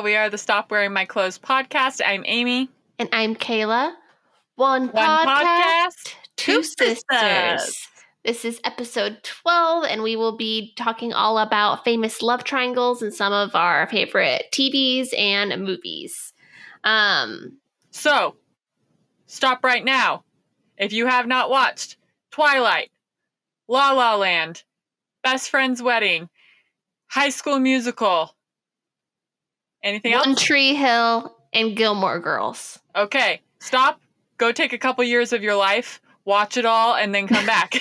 We are the Stop Wearing My Clothes podcast. I'm Amy. And I'm Kayla. One podcast, two sisters. This is episode 12, and we will be talking all about famous love triangles and some of our favorite TVs and movies. So, stop right now. If you have not watched Twilight, La La Land, Best Friend's Wedding, High School Musical, anything else? One Tree Hill and Gilmore Girls. Okay, stop. Go take a couple years of your life, watch it all, and then come back.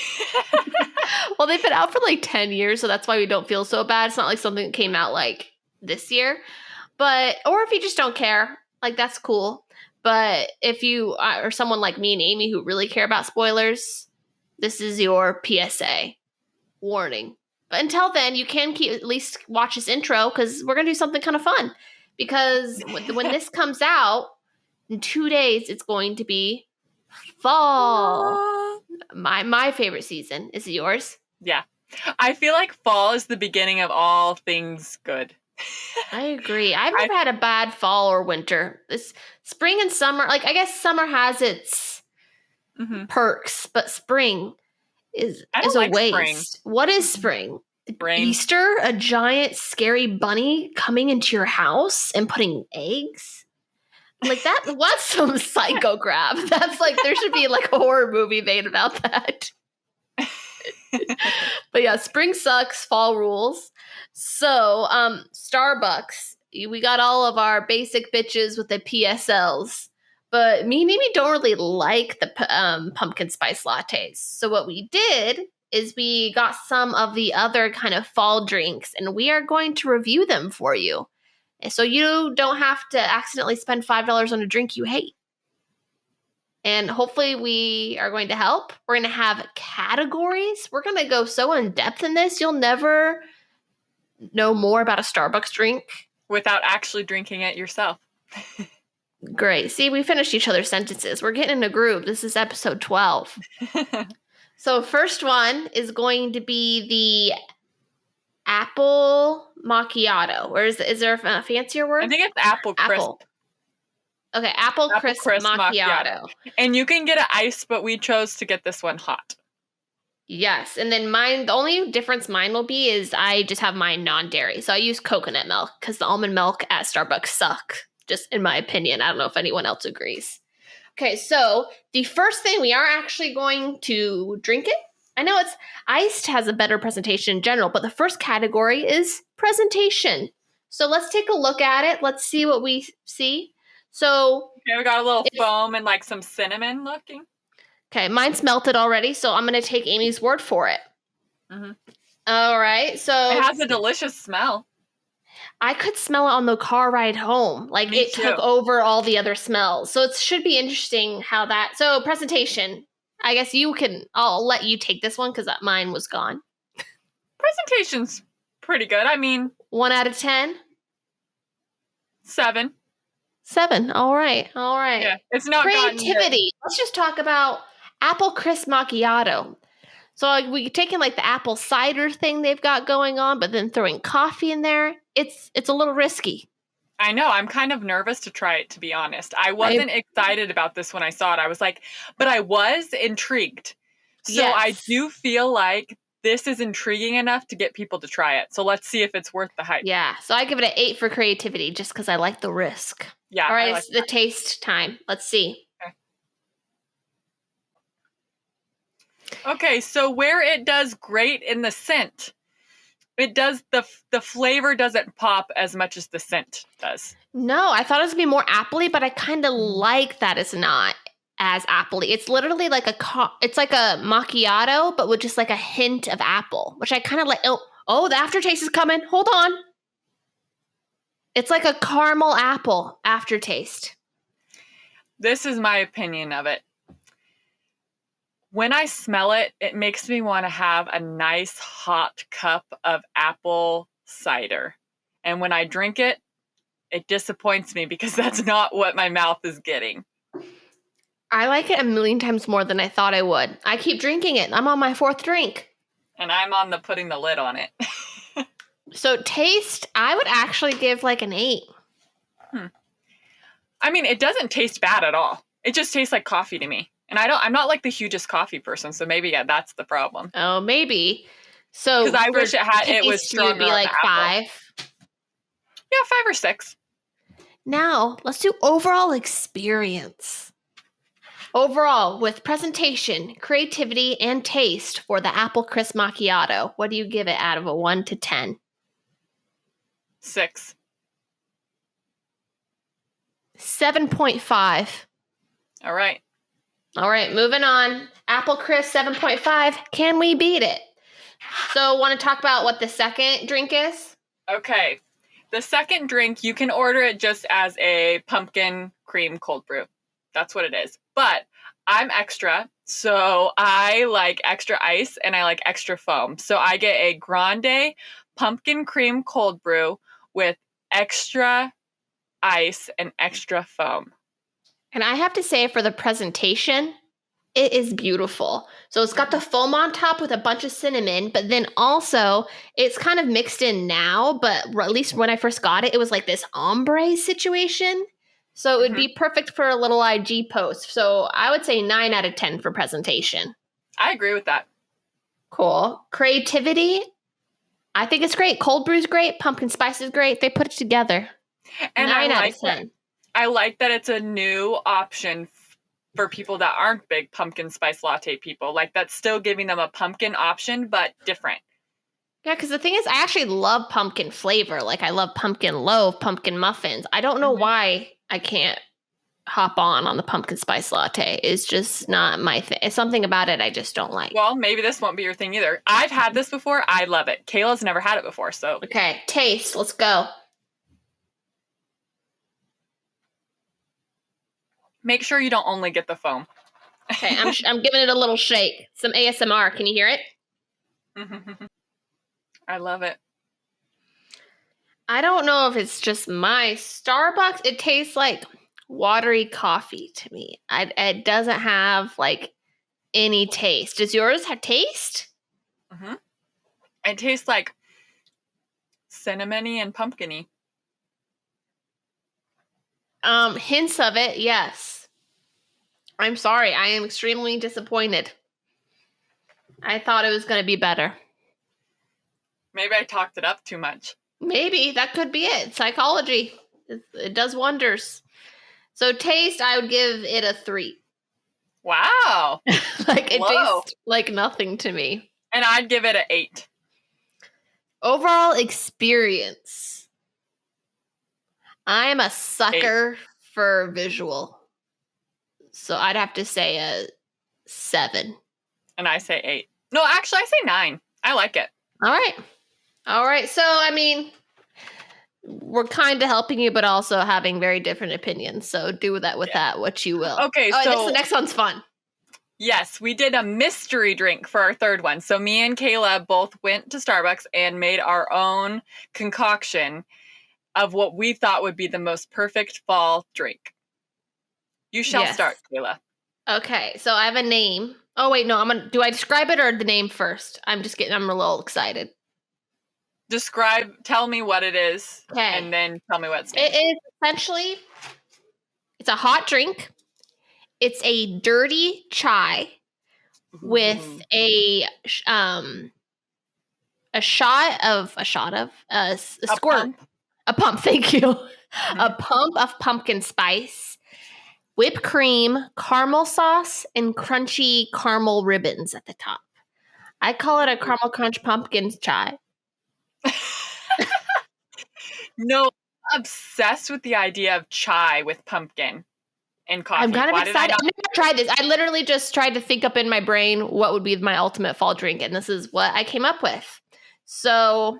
Well, they've been out for like 10 years, so that's why we don't feel so bad. It's not like something that came out like this year. Or if you just don't care, like that's cool. But if you are someone like me and Amy who really care about spoilers, this is your PSA warning. But until then, you can at least watch this intro because we're going to do something kind of fun. Because when this comes out, in 2 days, it's going to be fall. My favorite season. Is it yours? Yeah. I feel like fall is the beginning of all things good. I agree. I've never had a bad fall or winter. This spring and summer, like I guess summer has its perks, but spring is a waste. Spring. What is spring? Rain. Easter? A giant scary bunny coming into your house and putting eggs? Like what's some psycho crap? That's like there should be like a horror movie made about that. But yeah, spring sucks, fall rules. So, Starbucks, we got all of our basic bitches with the PSLs, but me and Amy don't really like the pumpkin spice lattes. So what we did is we got some of the other kind of fall drinks, and we are going to review them for you. So you don't have to accidentally spend $5 on a drink you hate. And hopefully we are going to help. We're going to have categories. We're going to go so in depth in this, you'll never know more about a Starbucks drink. Without actually drinking it yourself. Great. See, we finished each other's sentences. We're getting in a groove. This is episode 12. So first one is going to be the apple macchiato. Or is there a fancier word? I think it's apple crisp. Okay, apple crisp macchiato. And you can get it iced, but we chose to get this one hot. Yes, and then the only difference mine will be is I just have mine non-dairy. So I use coconut milk because the almond milk at Starbucks suck, just in my opinion. I don't know if anyone else agrees. Okay, so the first thing, we are actually going to drink it. I know it's iced has a better presentation in general, but the first category is presentation. So let's take a look at it. Let's see what we see. So okay, we got a little foam and like some cinnamon looking. Okay, mine's melted already, so I'm going to take Amy's word for it. Mm-hmm. All right, so it has a delicious smell. I could smell it on the car ride home. Like it took over all the other smells. So it should be interesting how that. So presentation. I guess I'll let you take this one because mine was gone. Presentation's pretty good. I mean, 1 out of 10? 7. 7. All right. Yeah, it's not creativity. Let's just talk about apple crisp macchiato. So we taking like the apple cider thing they've got going on, but then throwing coffee in there. It's a little risky. I know. I'm kind of nervous to try it, to be honest. I wasn't excited about this when I saw it. I was like, but I was intrigued. So yes. I do feel like this is intriguing enough to get people to try it. So let's see if it's worth the hype. Yeah. So I give it an 8 for creativity just because I like the risk. Yeah. All right. It's the taste time. Let's see. Okay. So where it does great in the scent, it does the flavor doesn't pop as much as the scent does. No, I thought it was going to be more appley, but I kind of like that it's not as appley. It's literally like it's like a macchiato, but with just like a hint of apple, which I kind of like. Oh, the aftertaste is coming. Hold on. It's like a caramel apple aftertaste. This is my opinion of it. When I smell it, it makes me want to have a nice hot cup of apple cider. And when I drink it, it disappoints me because that's not what my mouth is getting. I like it a million times more than I thought I would. I keep drinking it. I'm on my 4th drink. And I'm on putting the lid on it. So taste, I would actually give like an 8. I mean, it doesn't taste bad at all. It just tastes like coffee to me. And I'm not like the hugest coffee person, so maybe that's the problem. Oh, maybe. Because So I for wish it was taste, you would stronger be on like the apple. 5. Yeah, 5 or 6. Now, let's do overall experience. Overall, with presentation, creativity, and taste for the Apple Crisp Macchiato, what do you give it out of a 1 to 10? 6. 7.5. All right. All right, moving on. Apple Crisp 7.5. Can we beat it? So, want to talk about what the second drink is? Okay. The second drink, you can order it just as a pumpkin cream cold brew. That's what it is. But I'm extra, so I like extra ice and I like extra foam. So I get a grande pumpkin cream cold brew with extra ice and extra foam. And I have to say, for the presentation, it is beautiful. So it's got the foam on top with a bunch of cinnamon, but then also it's kind of mixed in now, but at least when I first got it, it was like this ombre situation. So it would be perfect for a little IG post. So I would say 9 out of 10 for presentation. I agree with that. Cool. Creativity, I think it's great. Cold brew's great. Pumpkin spice is great. They put it together. And 9 out of 10. I like that it's a new option for people that aren't big pumpkin spice latte people. Like, that's still giving them a pumpkin option, but different. Yeah, because the thing is, I actually love pumpkin flavor. Like, I love pumpkin loaf, pumpkin muffins. I don't know why I can't hop on the pumpkin spice latte. It's just not my thing. It's something about it I just don't like. Well, maybe this won't be your thing either. I've had this before. I love it. Kayla's never had it before, so. Okay, taste. Let's go. Make sure you don't only get the foam. Okay, I'm giving it a little shake. Some ASMR. Can you hear it? I love it. I don't know if it's just my Starbucks. It tastes like watery coffee to me. It doesn't have like any taste. Does yours have taste? It tastes like cinnamony and pumpkin-y. Hints of it, yes. I'm sorry. I am extremely disappointed. I thought it was going to be better. Maybe I talked it up too much. Maybe. That could be it. Psychology. It does wonders. So taste, I would give it a 3. Wow. Like, it tastes like nothing to me. And I'd give it an 8. Overall experience. I am a sucker for visual. So I'd have to say a 7. And I say 8. No, actually, I say 9. I like it. All right. So, I mean, we're kind of helping you, but also having very different opinions. So do that with that what you will. Okay, so the next one's fun. Yes, we did a mystery drink for our third one. So me and Kayla both went to Starbucks and made our own concoction of what we thought would be the most perfect fall drink. You shall start, Kayla. Okay, so I have a name. Oh wait, no, do I describe it or the name first? I'm a little excited. Tell me what it is, and then tell me what it's named. It is essentially, it's a hot drink. It's a dirty chai with a squirt, a pump. Thank you. A pump of pumpkin spice, whipped cream, caramel sauce, and crunchy caramel ribbons at the top. I call it a caramel crunch pumpkin chai. No, I'm obsessed with the idea of chai with pumpkin and coffee. I'm kind of excited. I've never tried this. I literally just tried to think up in my brain what would be my ultimate fall drink, and this is what I came up with. So,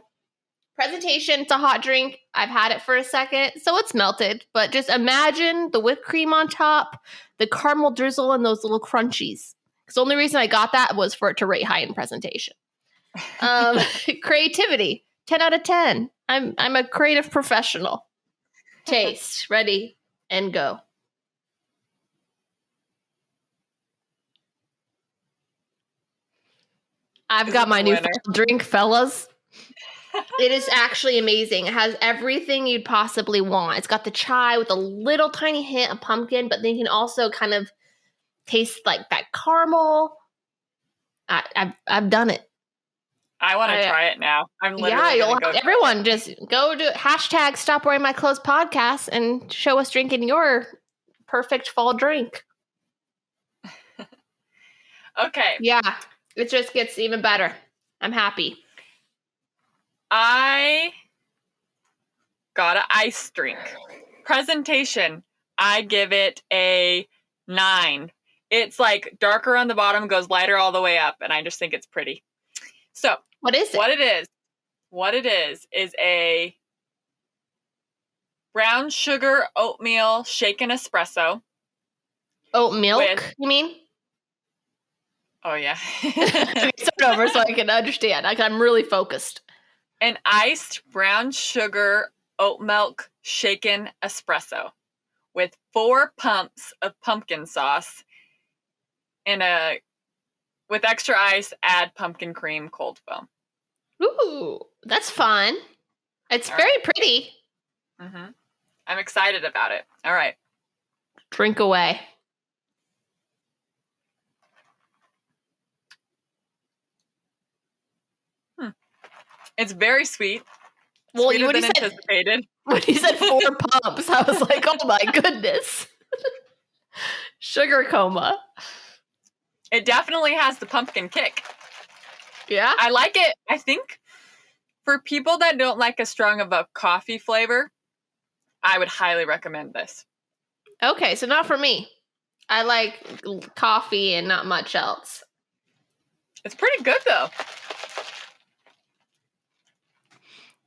presentation, it's a hot drink. I've had it for a second, so it's melted. But just imagine the whipped cream on top, the caramel drizzle, and those little crunchies. Because the only reason I got that was for it to rate high in presentation. Creativity, 10 out of 10. I'm a creative professional. Taste, ready, and go. I've got my new drink, fellas. It is actually amazing. It has everything you'd possibly want. It's got the chai with a little tiny hint of pumpkin, but then you can also kind of taste like that caramel. I've done it. I want to try it now. I'm literally everyone just go to hashtag Stop Wearing My Clothes podcast and show us drinking your perfect fall drink. Okay. Yeah, it just gets even better. I'm happy. I got an ice drink. Presentation, I give it a 9. It's like darker on the bottom, goes lighter all the way up, and I just think it's pretty. So, what is it? What it is a brown sugar oatmeal shaken espresso. Oat milk, you mean? Oh, yeah. Start over so I can understand. I'm really focused. An iced brown sugar oat milk shaken espresso with 4 pumps of pumpkin sauce and with extra ice, add pumpkin cream cold foam. Ooh, that's fun. It's very pretty. Mm-hmm. I'm excited about it. All right. Drink away. It's very sweet. Well, sweeter than anticipated. When you said 4 pumps, I was like, oh my goodness. Sugar coma. It definitely has the pumpkin kick. Yeah? I like it. I think for people that don't like as strong of a coffee flavor, I would highly recommend this. Okay, so not for me. I like coffee and not much else. It's pretty good, though.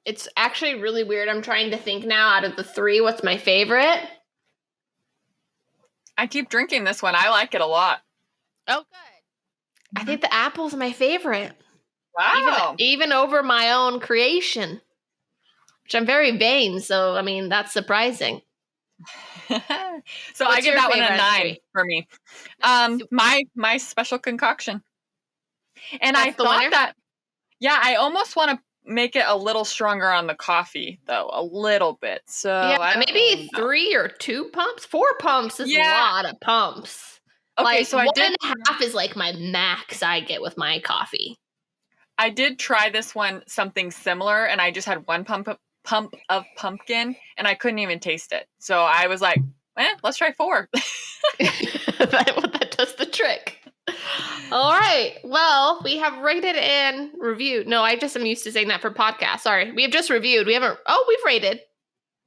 It's actually really weird. I'm trying to think now out of the 3, what's my favorite? I keep drinking this one. I like it a lot. Oh, good. Mm-hmm. I think the apple's my favorite. Wow. Even over my own creation, which I'm very vain. So, I mean, that's surprising. So I give that one a 9 for me. My special concoction. And that's I thought that, I almost want to make it a little stronger on the coffee, though, a little bit. So yeah, maybe 3 or 2 pumps. 4 pumps is a lot of pumps. Okay, like, so 1.5 is like my max I get with my coffee. I did try this one, something similar, and I just had 1 pump of pumpkin, and I couldn't even taste it. So I was like, let's try 4. That does the trick. All right. Well, we have rated and reviewed. No, I just am used to saying that for podcasts. Sorry. We have just reviewed. We haven't. Oh, we've rated.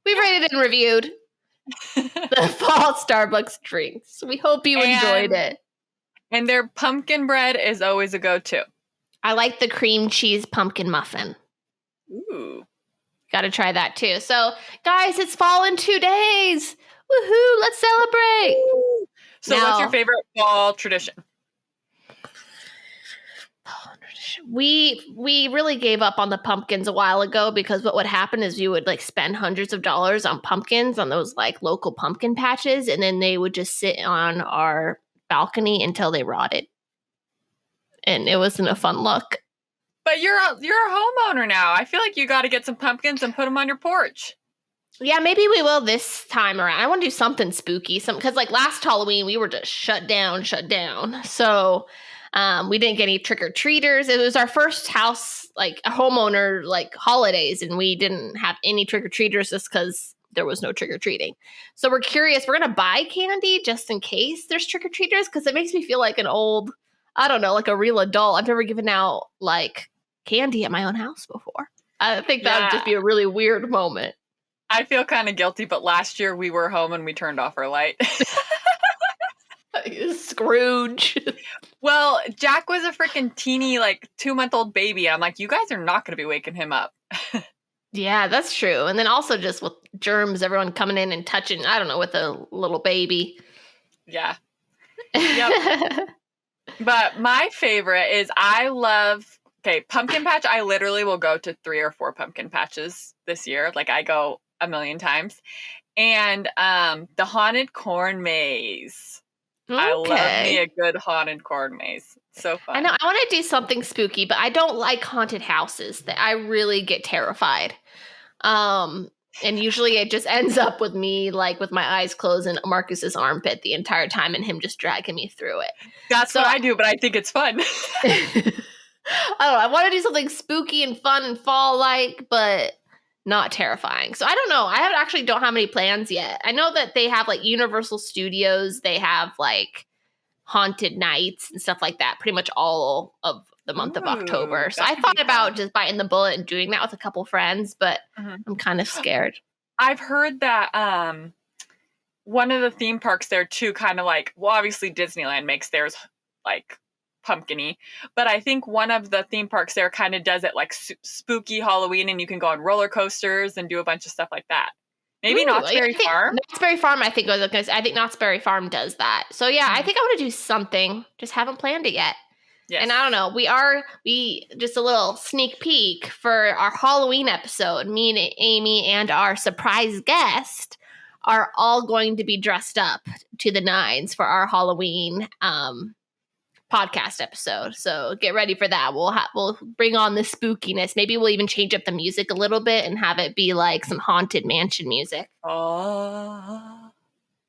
We've rated and reviewed the fall Starbucks drinks. We hope you enjoyed it. And their pumpkin bread is always a go-to. I like the cream cheese pumpkin muffin. Ooh. Got to try that too. So, guys, it's fall in 2 days. Woohoo! Let's celebrate. Ooh. So, what's your favorite fall tradition? We really gave up on the pumpkins a while ago because what would happen is you would like spend hundreds of dollars on pumpkins on those like local pumpkin patches, and then they would just sit on our balcony until they rotted. And it wasn't a fun look. But you're a homeowner now. I feel like you got to get some pumpkins and put them on your porch. Yeah, maybe we will this time around. I want to do something spooky, because like last Halloween we were just shut down. So we didn't get any trick-or-treaters. It was our first house, like a homeowner, like holidays, and we didn't have any trick-or-treaters just because there was no trick-or-treating. So we're curious. We're going to buy candy just in case there's trick-or-treaters because it makes me feel like an old, I don't know, like a real adult. I've never given out like candy at my own house before. I think that would just be a really weird moment. I feel kind of guilty, but last year we were home and we turned off our light. Scrooge. Well, Jack was a freaking teeny, like 2-month-old baby. I'm like, you guys are not going to be waking him up. Yeah, that's true. And then also just with germs, everyone coming in and touching, I don't know, with a little baby. Yeah. Yep. But my favorite is pumpkin patch. I literally will go to 3 or 4 pumpkin patches this year. Like I go a million times. And the haunted corn maze. I love me Okay. a good haunted corn maze. So I fun. know I want to do something spooky, but I don't like haunted houses. That I really get terrified. And usually it just ends up with me like with my eyes closed in Marcus's armpit the entire time and him just dragging me through it. That's So what I do, but I think it's fun. I don't know. I want to do something spooky and fun and fall-like, but not terrifying. So I don't know. Actually don't have any plans yet. I know that they have like Universal Studios. They have like haunted nights and stuff like that pretty much all of the month of October. Ooh, So that I could be thought about fun. just biting the bullet and doing that with a couple friends, but Mhm. I'm kind of scared. I've heard that one of the theme parks there too, kind of like, well, obviously Disneyland makes theirs like pumpkin-y, but I think one of the theme parks there kind of does it like spooky Halloween, and you can go on roller coasters and do a bunch of stuff like that. Maybe Ooh, Knott's yeah, Berry I think Farm. Knott's Berry Farm, I think I think Knott's Berry Farm does that. So yeah, I think I want to do something. Just haven't planned it yet. Yes. And I don't know. We just a little sneak peek for our Halloween episode. Me and Amy and our surprise guest are all going to be dressed up to the nines for our Halloween podcast episode. So get ready for that. We'll bring on the spookiness. Maybe we'll even change up the music a little bit and have it be like some haunted mansion music. Oh.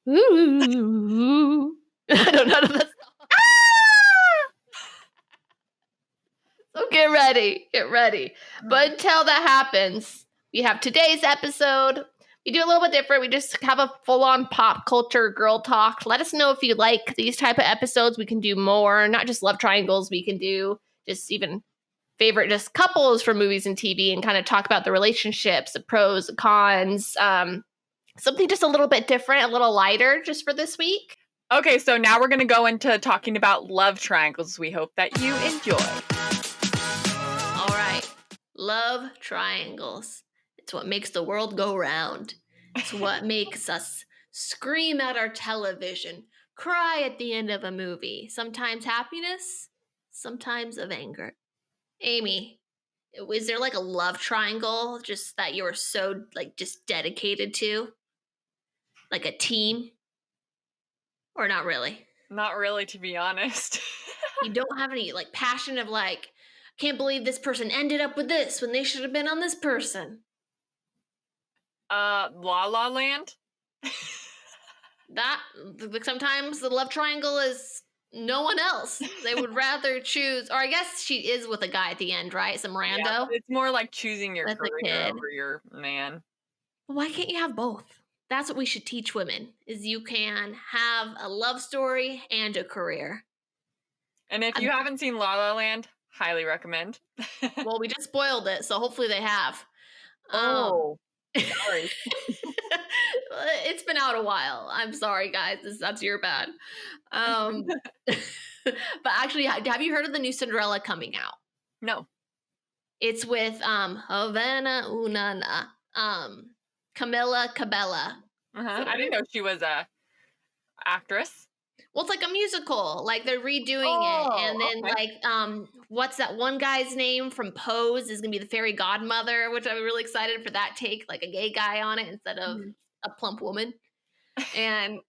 Ooh. I don't know the song. So get ready. Get ready. But until that happens, we have today's episode. We do a little bit different. We just have a full-on pop culture girl talk. Let us know if you like these type of episodes. We can do more, not just love triangles. We can do just even favorite just couples for movies and TV and kind of talk about the relationships, the pros, the cons. Something just a little bit different, a little lighter just for this week. Okay, so now we're going to go into talking about love triangles. We hope that you enjoy. All right. Love triangles. It's what makes the world go round. It's what makes us scream at our television, cry at the end of a movie. Sometimes happiness, sometimes of anger. Amy, is there like a love triangle just that you're so like just dedicated to? Like a team? Or not really? Not really, to be honest. You don't have any like passion of like, can't believe this person ended up with this when they should have been on this person. La La Land? That sometimes the love triangle is no one else. They would rather choose, or I guess she is with a guy at the end, right? Some rando. Yeah, it's more like choosing your That's a career kid. over your man. Well, why can't you have both? That's what we should teach women: is you can have a love story and a career. And if you haven't seen La La Land, highly recommend. Well, we just spoiled it, so hopefully they have. Oh, sorry. It's been out a while. I'm sorry, guys. That's your bad. But actually, have you heard of the new Cinderella coming out? No. It's with Havana Unana, Camila Cabella. I didn't know she was a actress. Well, it's like a musical. Like they're redoing it, and then like what's that one guy's name from Pose is gonna be the fairy godmother, which I'm really excited for that take, like a gay guy on it instead of a plump woman. And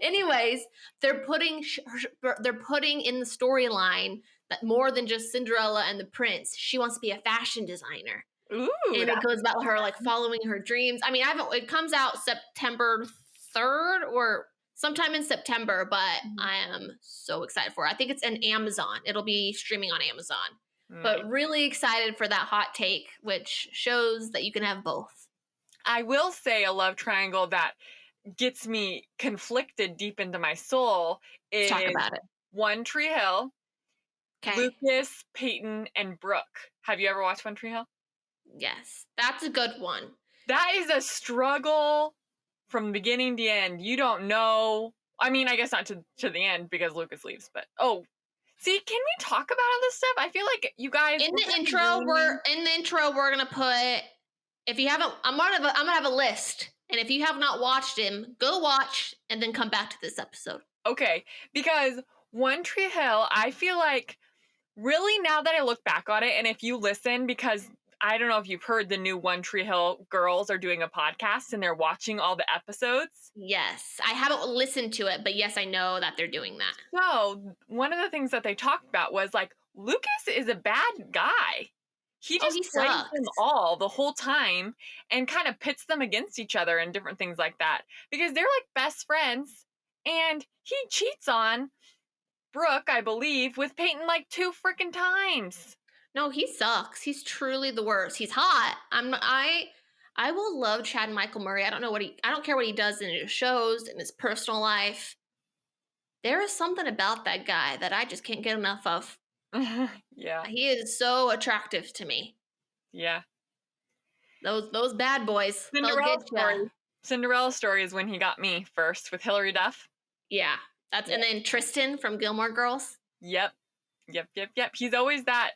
anyways, they're putting in the storyline that more than just Cinderella and the prince, she wants to be a fashion designer. Ooh, and it goes about her like following her dreams. I mean, it comes out September 3rd or sometime in September, but I am so excited for it. I think it's an Amazon. It'll be streaming on Amazon. nice. But really excited for that hot take, which shows that you can have both. I will say a love triangle that gets me conflicted deep into my soul is Let's talk about it. One Tree Hill, Okay. Lucas, Peyton, and Brooke. Have you ever watched One Tree Hill? Yes, that's a good one. That is a struggle from beginning to end. You don't know. I mean, I guess not to the end because Lucas leaves, but see, can we talk about all this stuff? I feel like you guys in the intro we're gonna put, if you haven't, I'm gonna have a list, and if you have not watched him, go watch and then come back to this episode. Okay, because One Tree Hill, I feel like really now that I look back on it, and if you listen, because I don't know if you've heard, the new One Tree Hill girls are doing a podcast and they're watching all the episodes. Yes. I haven't listened to it, but yes, I know that they're doing that. So one of the things that they talked about was like, Lucas is a bad guy. He just he plays sucks. them all the whole time and kind of pits them against each other and different things like that, because they're like best friends, and he cheats on Brooke, I believe, with Peyton like 2 freaking times. No, he sucks. He's truly the worst. He's hot. I will love Chad Michael Murray. I don't care what he does in his shows, in his personal life. There is something about that guy that I just can't get enough of. Yeah. He is so attractive to me. Yeah. Those bad boys. They'll get ya. Cinderella Story is when he got me first with Hilary Duff. Yeah. And then Tristan from Gilmore Girls. Yep. He's always that.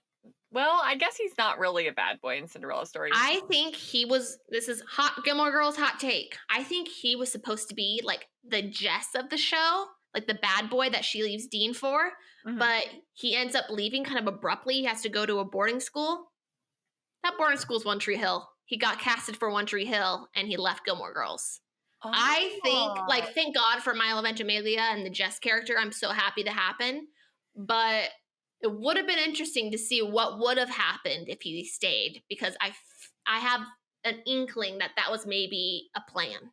Well, I guess he's not really a bad boy in Cinderella Story. I think this is hot Gilmore Girls hot take. I think he was supposed to be like the Jess of the show, like the bad boy that she leaves Dean for, but he ends up leaving kind of abruptly. He has to go to a boarding school. That boarding school is One Tree Hill. He got casted for One Tree Hill and he left Gilmore Girls. Oh. I think, thank God for Milo Ventimiglia and the Jess character. I'm so happy to happen. But it would have been interesting to see what would have happened if he stayed, because I have an inkling that was maybe a plan.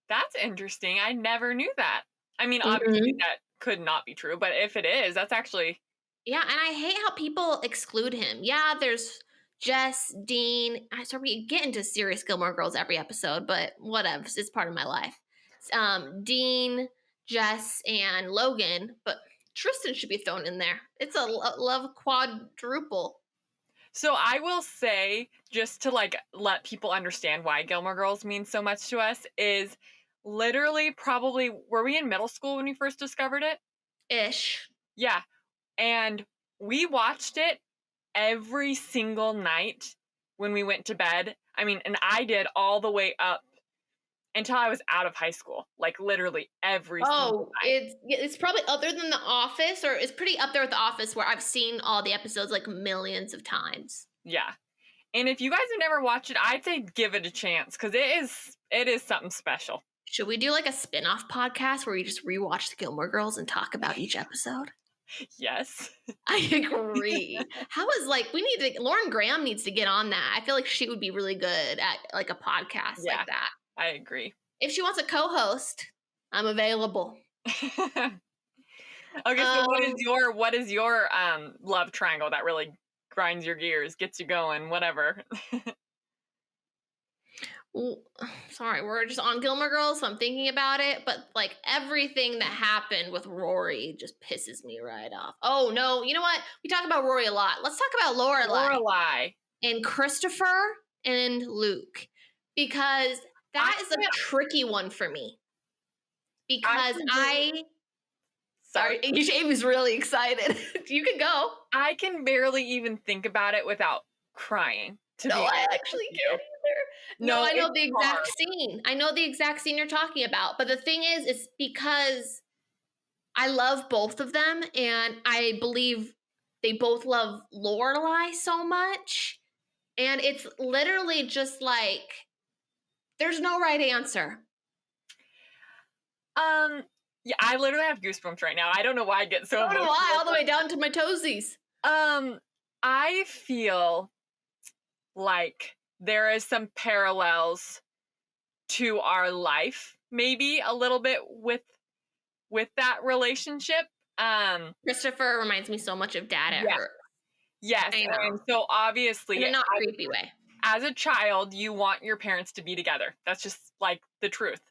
That's interesting. I never knew that. I mean, obviously that could not be true, but if it is, that's actually... Yeah, and I hate how people exclude him. Yeah, there's Jess, Dean. So we get into serious Gilmore Girls every episode, but whatever. It's part of my life. Dean, Jess, and Logan, but Tristan should be thrown in there. It's a love quadruple. So I will say, just to like let people understand why Gilmore Girls means so much to us, is literally probably, were we in middle school when we first discovered it? Ish. Yeah. And we watched it every single night when we went to bed. I mean, and I did all the way up until I was out of high school, like literally every single night. It's probably other than The Office, or it's pretty up there with The Office, where I've seen all the episodes like millions of times. Yeah. And if you guys have never watched it, I'd say give it a chance, because it is something special. Should we do like a spin-off podcast where we just rewatch the Gilmore Girls and talk about each episode? Yes. I agree. Lauren Graham needs to get on that. I feel like she would be really good at like a podcast like that. I agree. If she wants a co-host, I'm available. Okay, so what is your love triangle that really grinds your gears, gets you going, whatever? Sorry, we're just on Gilmore Girls, so I'm thinking about it, but like everything that happened with Rory just pisses me right off. Oh no, you know what? We talk about Rory a lot. Let's talk about Lorelai. And Christopher and Luke, because that is a tricky one for me. Because sorry, Amy's really excited. You can go. I can barely even think about it without crying. I actually can't either. No, I know the exact scene. I know the exact scene you're talking about. But the thing is, it's because I love both of them, and I believe they both love Lorelai so much. And it's literally just like, there's no right answer. Yeah, I literally have goosebumps right now. I don't know why I get so emotional. All the way down to my toesies. I feel like there is some parallels to our life, maybe a little bit with that relationship. Christopher reminds me so much of Dad at her. Yes, and so obviously, in a not creepy way. As a child, you want your parents to be together. That's just like the truth.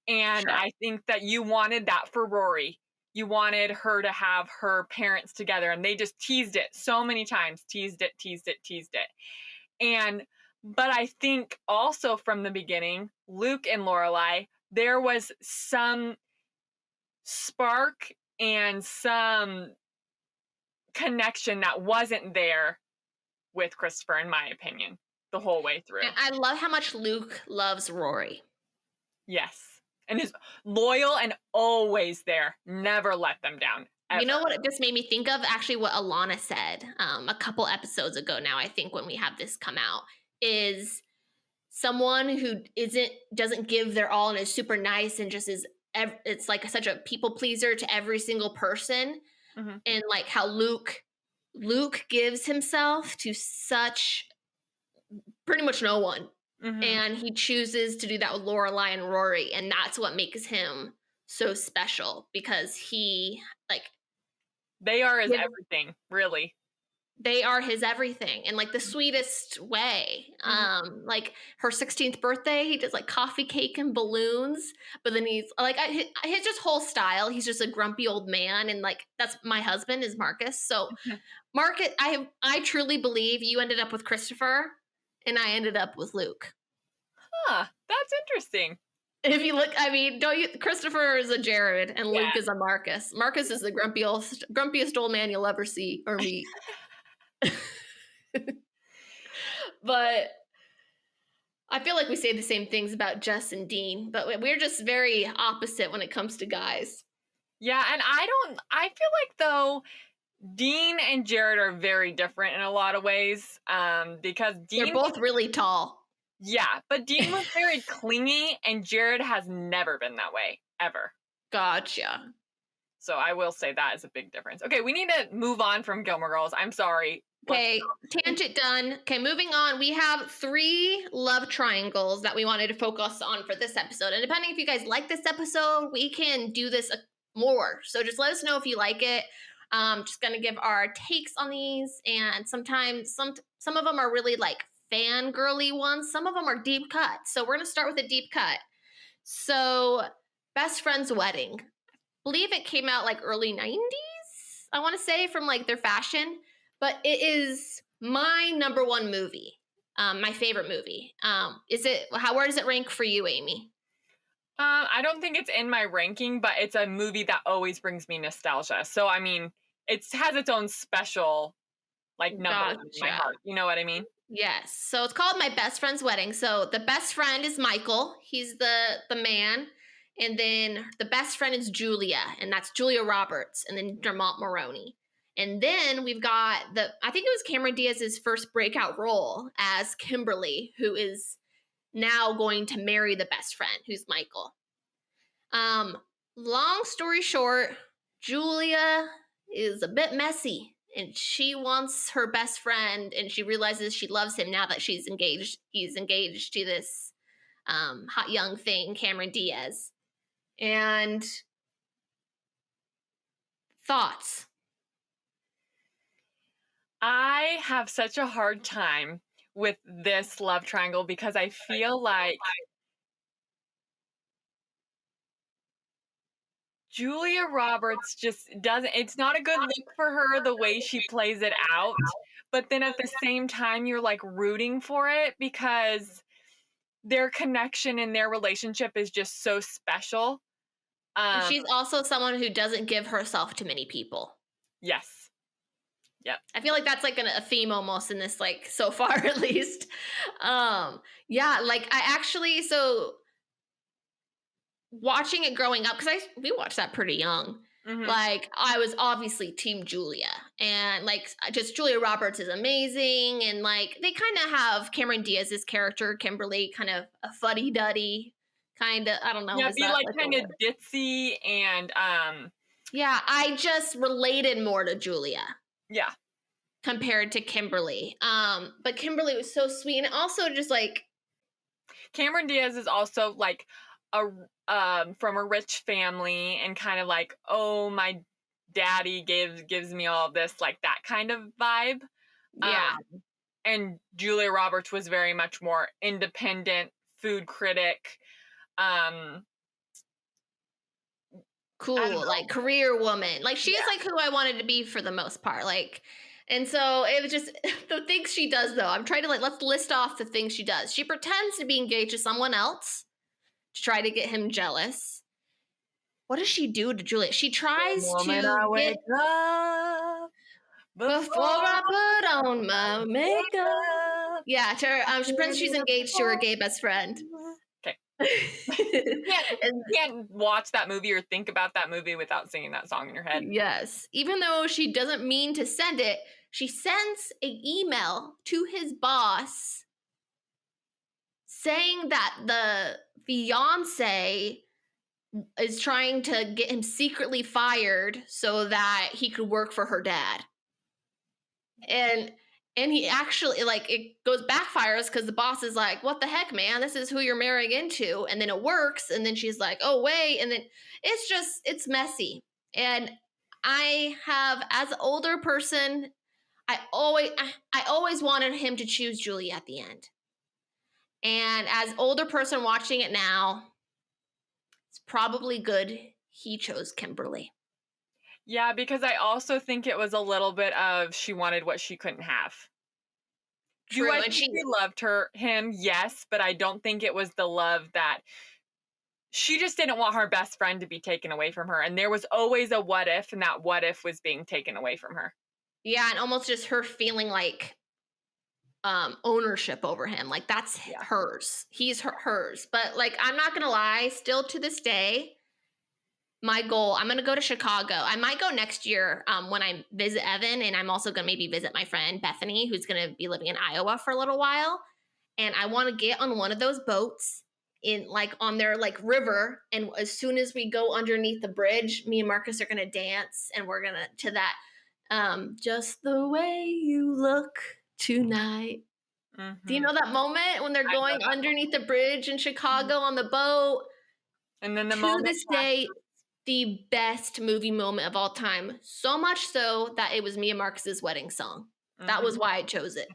And I think that you wanted that for Rory. You wanted her to have her parents together, and they just teased it so many times. Teased it. But I think also from the beginning, Luke and Lorelai, there was some spark and some connection that wasn't there with Christopher, in my opinion, the whole way through. And I love how much Luke loves Rory. Yes. And is loyal and always there. Never let them down. ever. You know what it just made me think of? Actually, what Alana said a couple episodes ago now, I think, when we have this come out, is someone who doesn't give their all and is super nice and just is, it's like such a people pleaser to every single person. Mhm. And like how Luke gives himself to such pretty much no one. Mhm. And he chooses to do that with Lorelai and Rory. And that's what makes him so special, because he, like, They are his Yeah. everything, really. they are his everything in like the sweetest way. Like her 16th birthday, he does like coffee cake and balloons, but then he's like, his just whole style, he's just a grumpy old man. And like, that's my husband is Marcus. So Marcus, I truly believe you ended up with Christopher and I ended up with Luke. Huh, that's interesting. If you look, I mean, don't you? Christopher is a Jared, and Yeah. Luke is a Marcus. Marcus is the grumpiest old man you'll ever see or meet. But I feel like we say the same things about Jess and Dean, but we're just very opposite when it comes to guys. Yeah, and I feel like though Dean and Jared are very different in a lot of ways. Because Dean, They're both really tall. yeah, but Dean was very clingy, and Jared has never been that way ever. Gotcha. So I will say that is a big difference. Okay, we need to move on from Gilmore Girls. I'm sorry. Okay, tangent done. Okay, moving on. We have 3 love triangles that we wanted to focus on for this episode. And depending if you guys like this episode, we can do this more. So just let us know if you like it. Just gonna give our takes on these, and sometimes some of them are really like fangirly ones. Some of them are deep cut. So we're gonna start with a deep cut. So Best Friend's Wedding. I believe it came out like early 90s. I want to say, from like their fashion, but it is my number 1 movie. My favorite movie. Where does it rank for you, Amy? I don't think it's in my ranking, but it's a movie that always brings me nostalgia. So I mean, it has its own special like number in my heart. You know what I mean? Yes. So it's called My Best Friend's Wedding. So the best friend is Michael. He's the man. And then the best friend is Julia, and that's Julia Roberts, and then Dermot Mulroney. And then we've got I think it was Cameron Diaz's first breakout role as Kimberly, who is now going to marry the best friend, who's Michael. Long story short, Julia is a bit messy, and she wants her best friend, and she realizes she loves him now that he's engaged to this hot young thing, Cameron Diaz. And thoughts? I have such a hard time with this love triangle because I feel like Julia Roberts just doesn't, it's not a good look for her the way she plays it out. But then at the same time, you're like rooting for it because their connection and their relationship is just so special. She's also someone who doesn't give herself to many people. Yes. Yep. I feel like that's like a theme almost in this, like, so far at least. Yeah, like I actually, so watching it growing up, because we watched that pretty young. Mhm. Like, I was obviously Team Julia, and like just Julia Roberts is amazing, and like they kind of have Cameron Diaz's character Kimberly kind of a fuddy-duddy kind of, I don't know. Yeah, be like kind of ditzy and yeah, I just related more to Julia. Yeah. Compared to Kimberly. But Kimberly was so sweet, and also just like Cameron Diaz is also like from a rich family and kind of like, oh, my daddy gives me all this, like that kind of vibe. Yeah. And Julia Roberts was very much more independent, food critic. Cool, like career woman. Like she's like who I wanted to be for the most part. Like, and so it was just the things she does though. I'm trying to let's list off the things she does. She pretends to be engaged to someone else to try to get him jealous. What does she do to Julia? She tries to get up before I put on my makeup. Yeah, to her, she pretends she's engaged to her gay best friend. Okay. And You can't watch that movie or think about that movie without singing that song in your head. yes, even though she doesn't mean to send it, she sends an email to his boss saying that the fiance is trying to get him secretly fired so that he could work for her dad. And he actually, like, it goes backfires because the boss is like, what the heck, man, this is who you're marrying into. And then it works, and then she's like, oh wait, and then it's messy. And I have, as an older person, I always wanted him to choose Julie at the end. And as older person watching it now, it's probably good he chose Kimberly. Yeah, because I also think it was a little bit of she wanted what she couldn't have. True, Do I and think she she loved him? Yes, but I don't think it was the love that she just didn't want her best friend to be taken away from her. And there was always a what if, and that what if was being taken away from her. yeah, and almost just her feeling like ownership over him, like that's hers, he's hers. But like, I'm not gonna lie, still to this day, my goal, I'm gonna go to Chicago. I might go next year when I visit Evan, and I'm also gonna maybe visit my friend Bethany, who's gonna be living in Iowa for a little while. And I want to get on one of those boats in, like, on their like river, and as soon as we go underneath the bridge, me and Marcus are gonna dance, and we're gonna to that just the way you look tonight. Mm-hmm. Do you know that moment when they're going underneath the bridge in Chicago on the boat? And then the to moment this day, the best movie moment of all time. So much so that it was me and Marcus's wedding song. Mm-hmm. That was why I chose it.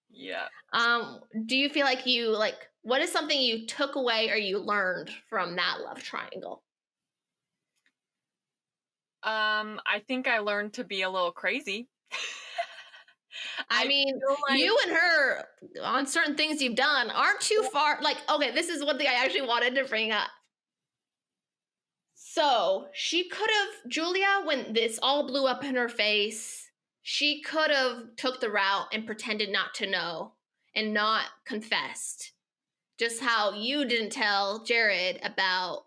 Yeah. Do you feel like what is something you took away or you learned from that love triangle? I think I learned to be a little crazy. I mean, like, you and her on certain things you've done aren't too far. Like, okay, this is one thing I actually wanted to bring up. So she could have, Julia, when this all blew up in her face, she could have took the route and pretended not to know and not confessed. Just how you didn't tell Jared about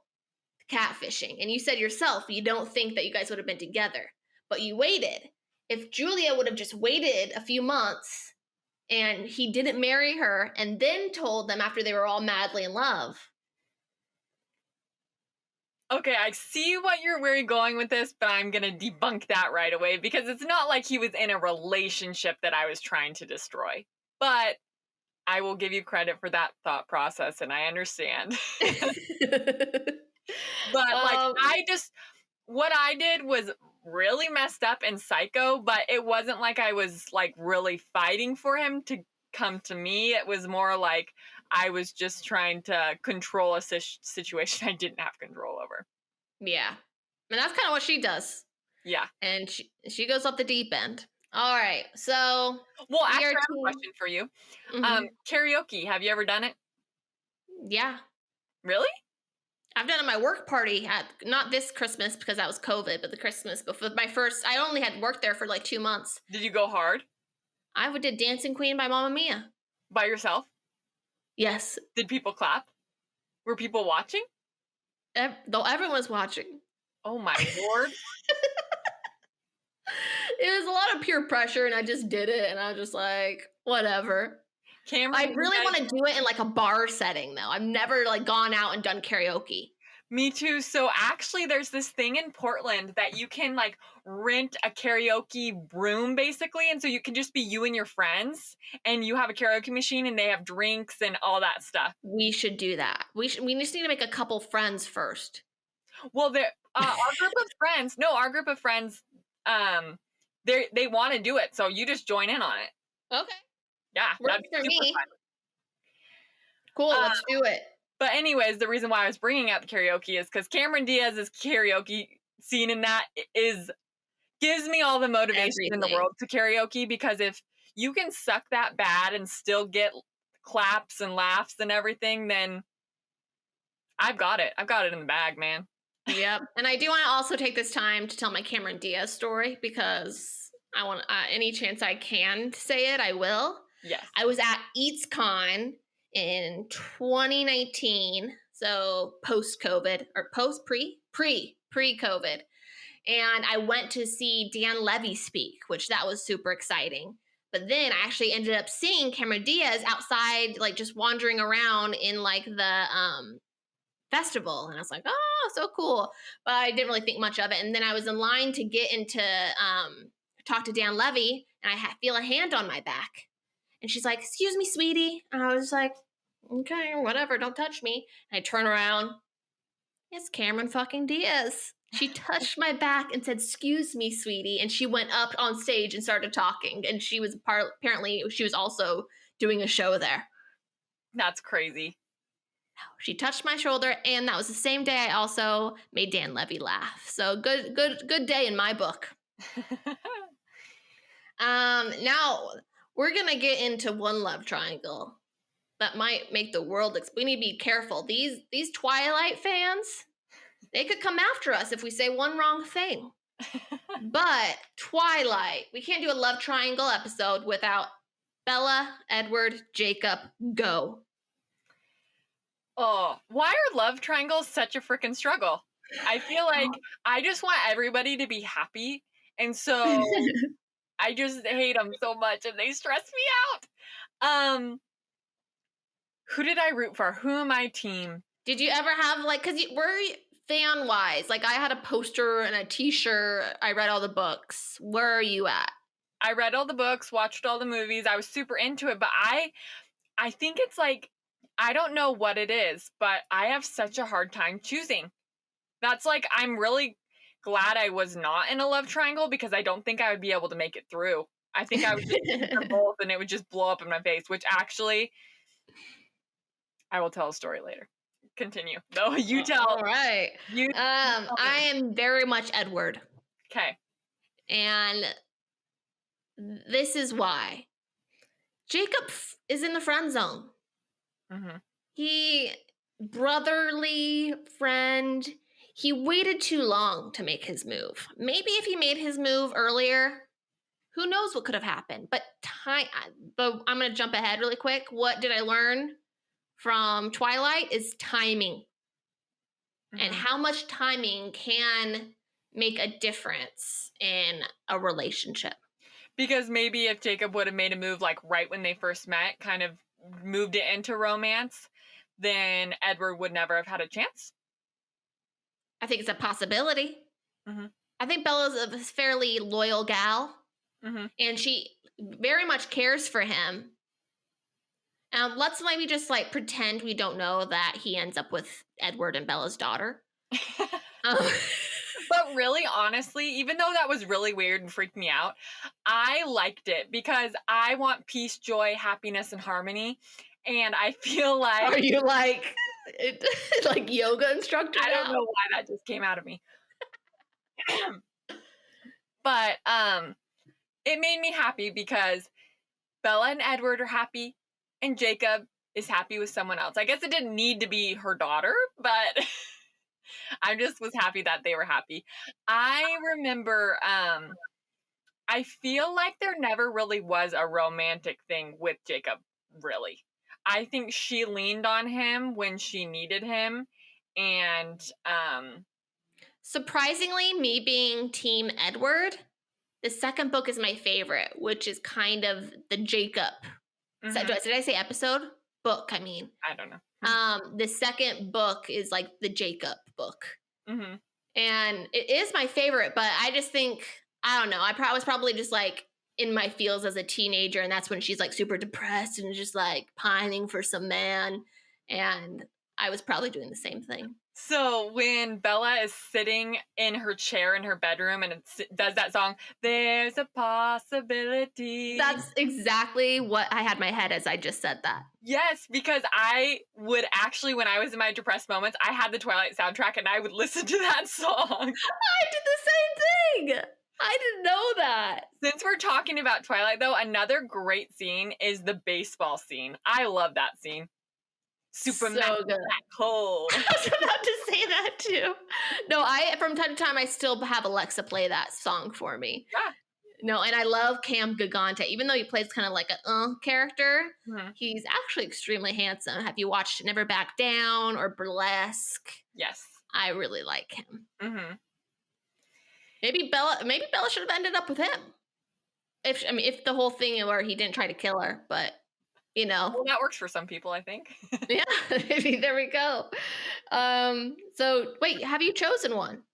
catfishing. And you said yourself, you don't think that you guys would have been together, but you waited. If Julia would have just waited a few months and he didn't marry her and then told them after they were all madly in love. Okay, I see where you're going with this, but I'm going to debunk that right away because it's not like he was in a relationship that I was trying to destroy. But I will give you credit for that thought process, and I understand. But like, what I did was really messed up and psycho, but it wasn't like I was like really fighting for him to come to me. It was more like I was just trying to control a situation I didn't have control over. Yeah. And that's kind of what she does. Yeah. And she goes up the deep end. All right. So, well, actually, I have a question for you. Mm-hmm. Karaoke, have you ever done it? Yeah. Really? I've done it at my work party, not this Christmas because that was COVID, but the Christmas before my first, I only had worked there for like 2 months. Did you go hard? I did Dancing Queen by Mamma Mia. By yourself? Yes. Did people clap? Were people watching? Though everyone was watching. Oh my Lord. It was a lot of peer pressure and I just did it and I was just like, whatever. Cameron, I really want to do it in like a bar setting though. I've never like gone out and done karaoke. Me too. So actually there's this thing in Portland that you can like rent a karaoke room basically. And so you can just be you and your friends and you have a karaoke machine and they have drinks and all that stuff. We should do that. We just need to make a couple friends first. Well, our group of friends, they want to do it. So you just join in on it. Okay. Yeah. Works for me. Fun. Cool. Let's do it. But anyways, the reason why I was bringing up the karaoke is because Cameron Diaz's karaoke scene in that gives me all the motivation in the world to karaoke, because if you can suck that bad and still get claps and laughs and everything, then I've got it. I've got it in the bag, man. Yep. And I do want to also take this time to tell my Cameron Diaz story because I want any chance I can say it, I will. Yes. I was at EatsCon in 2019. So post-COVID or pre-COVID. And I went to see Dan Levy speak, which that was super exciting. But then I actually ended up seeing Cameron Diaz outside, like just wandering around in like the festival. And I was like, oh, so cool. But I didn't really think much of it. And then I was in line to get into talk to Dan Levy, and I feel a hand on my back. And she's like, excuse me, sweetie. And I was like, okay, whatever, don't touch me. And I turn around. It's Cameron fucking Diaz. She touched my back and said, excuse me, sweetie. And she went up on stage and started talking. And she was apparently she was also doing a show there. That's crazy. She touched my shoulder, and that was the same day I also made Dan Levy laugh. So good day in my book. Now we're gonna get into one love triangle that might make the world. We need to be careful. These Twilight fans, they could come after us if we say one wrong thing. But Twilight, we can't do a love triangle episode without Bella, Edward, Jacob. Go. Oh, why are love triangles such a freaking struggle? I feel like I just want everybody to be happy, and so I just hate them so much, and they stress me out. Who did I root for? Who am I team? Did you ever have like, because we're fan wise, like I had a poster and a t-shirt. I read all the books. Where are you at? I read all the books, watched all the movies. I was super into it, but I think it's like, I don't know what it is, but I have such a hard time choosing. That's like, I'm really glad I was not in a love triangle because I don't think I would be able to make it through. I think I would just choose them both and it would just blow up in my face, which actually, I will tell a story later. Continue. No, you tell. All right. I am very much Edward. Okay. And this is why. Jacob is in the friend zone. Mm-hmm. He, brotherly friend, he waited too long to make his move. Maybe if he made his move earlier, who knows what could have happened. But I'm going to jump ahead really quick. What did I learn from Twilight is timing. Mm-hmm. And how much timing can make a difference in a relationship. Because maybe if Jacob would have made a move like right when they first met, kind of moved it into romance, then Edward would never have had a chance. I think it's a possibility. Mm-hmm. I think Bella's a fairly loyal gal, mm-hmm. and she very much cares for him. Let's maybe just like pretend we don't know that he ends up with Edward and Bella's daughter. But really, honestly, even though that was really weird and freaked me out, I liked it because I want peace, joy, happiness, and harmony. And I feel like... Are you like yoga instructor? I don't know why that just came out of me. But it made me happy because Bella and Edward are happy and Jacob is happy with someone else. I guess it didn't need to be her daughter, but... I just was happy that they were happy. I remember, I feel like there never really was a romantic thing with Jacob, really. I think she leaned on him when she needed him, and... Surprisingly, me being Team Edward, the second book is my favorite, which is kind of the Jacob. Mm-hmm. So, did I say episode? Book, I mean. I don't know. The second book is like the Jacob book. Mm-hmm. And it is my favorite, but I just think, I don't know, I was probably just like in my feels as a teenager, and that's when she's like super depressed and just like pining for some man, and I was probably doing the same thing. So when Bella is sitting in her chair in her bedroom and it does that song, there's a possibility. That's exactly what I had in my head as I just said that. Yes, because I would actually, when I was in my depressed moments, I had the Twilight soundtrack and I would listen to that song. I did the same thing. I didn't know that. Since we're talking about Twilight, though, another great scene is the baseball scene. I love that scene. Super so good. Cold. I was about to say that too. No, from time to time I still have Alexa play that song for me. Yeah. No, and I love Cam Gigante. Even though he plays kind of like a character, Mhm. he's actually extremely handsome. Have you watched Never Back Down or Burlesque? Yes. I really like him. Mm-hmm. Maybe Bella should have ended up with him. If the whole thing where he didn't try to kill her, but Well, that works for some people, I think. yeah, maybe there we go. So wait, have you chosen one?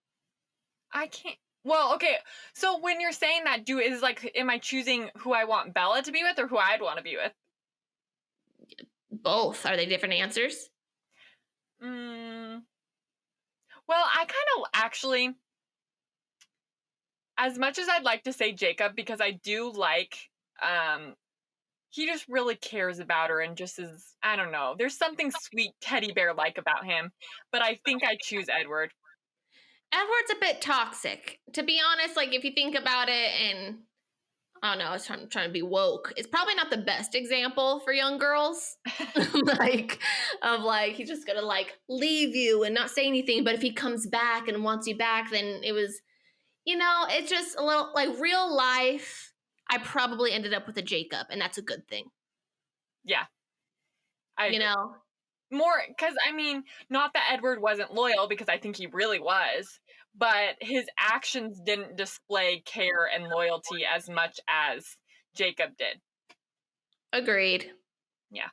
I can't. Well, okay. So when you're saying that, am I choosing who I want Bella to be with or who I'd want to be with? Both. Are they different answers? Well, I kind of actually, as much as I'd like to say Jacob, because I do like, he just really cares about her and just is, I don't know. There's something sweet teddy bear like about him, but I think I choose Edward. Edward's a bit toxic. To be honest, like if you think about it, and I don't know, I was trying to be woke. It's probably not the best example for young girls. He's just gonna like leave you and not say anything, but if he comes back and wants you back, then it was, it's just a little like real life. I probably ended up with a Jacob, and that's a good thing. Yeah. More, because not that Edward wasn't loyal, because I think he really was, but his actions didn't display care and loyalty as much as Jacob did. Agreed. Yeah.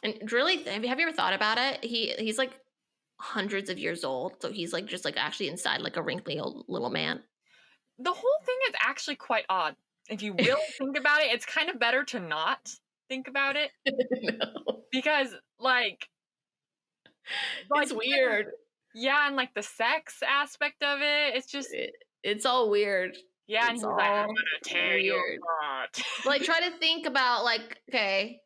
And really, have you ever thought about it? He's like hundreds of years old, so he's like just like actually inside like a wrinkly old little man. The whole thing is actually quite odd. If you really think about it, it's kind of better to not think about it. No. Because, it's weird. Yeah, and like the sex aspect of it, it's just... It's all weird. Yeah, and he's like, I'm gonna tear you apart. Like, try to think about, like, okay,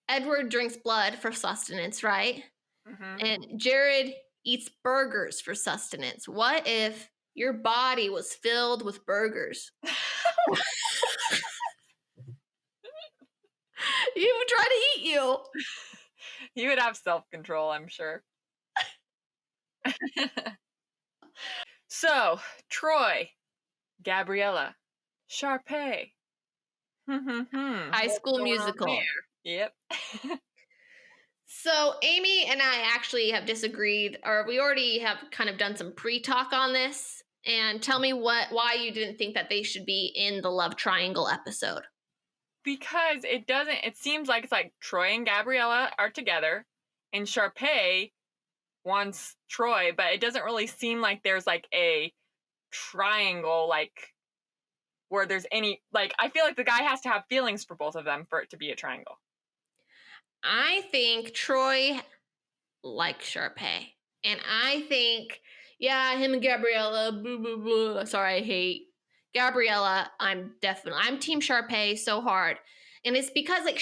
Edward drinks blood for sustenance, right? Mm-hmm. And Jared eats burgers for sustenance. What if your body was filled with burgers? He would try to eat you. He would have self-control, I'm sure. So, Troy, Gabriella, Sharpay. High School Musical. Yep. So Amy and I actually have disagreed, or we already have kind of done some pre-talk on this. And tell me why you didn't think that they should be in the love triangle episode. Because it seems like it's like Troy and Gabriella are together, and Sharpay wants Troy, but it doesn't really seem like there's like a triangle, like where there's any, like, I feel like the guy has to have feelings for both of them for it to be a triangle. I think Troy likes Sharpay. And I think, yeah, him and Gabriella, boo, boo, boo. Sorry, I hate Gabriella. I'm Team Sharpay so hard. And it's because, like,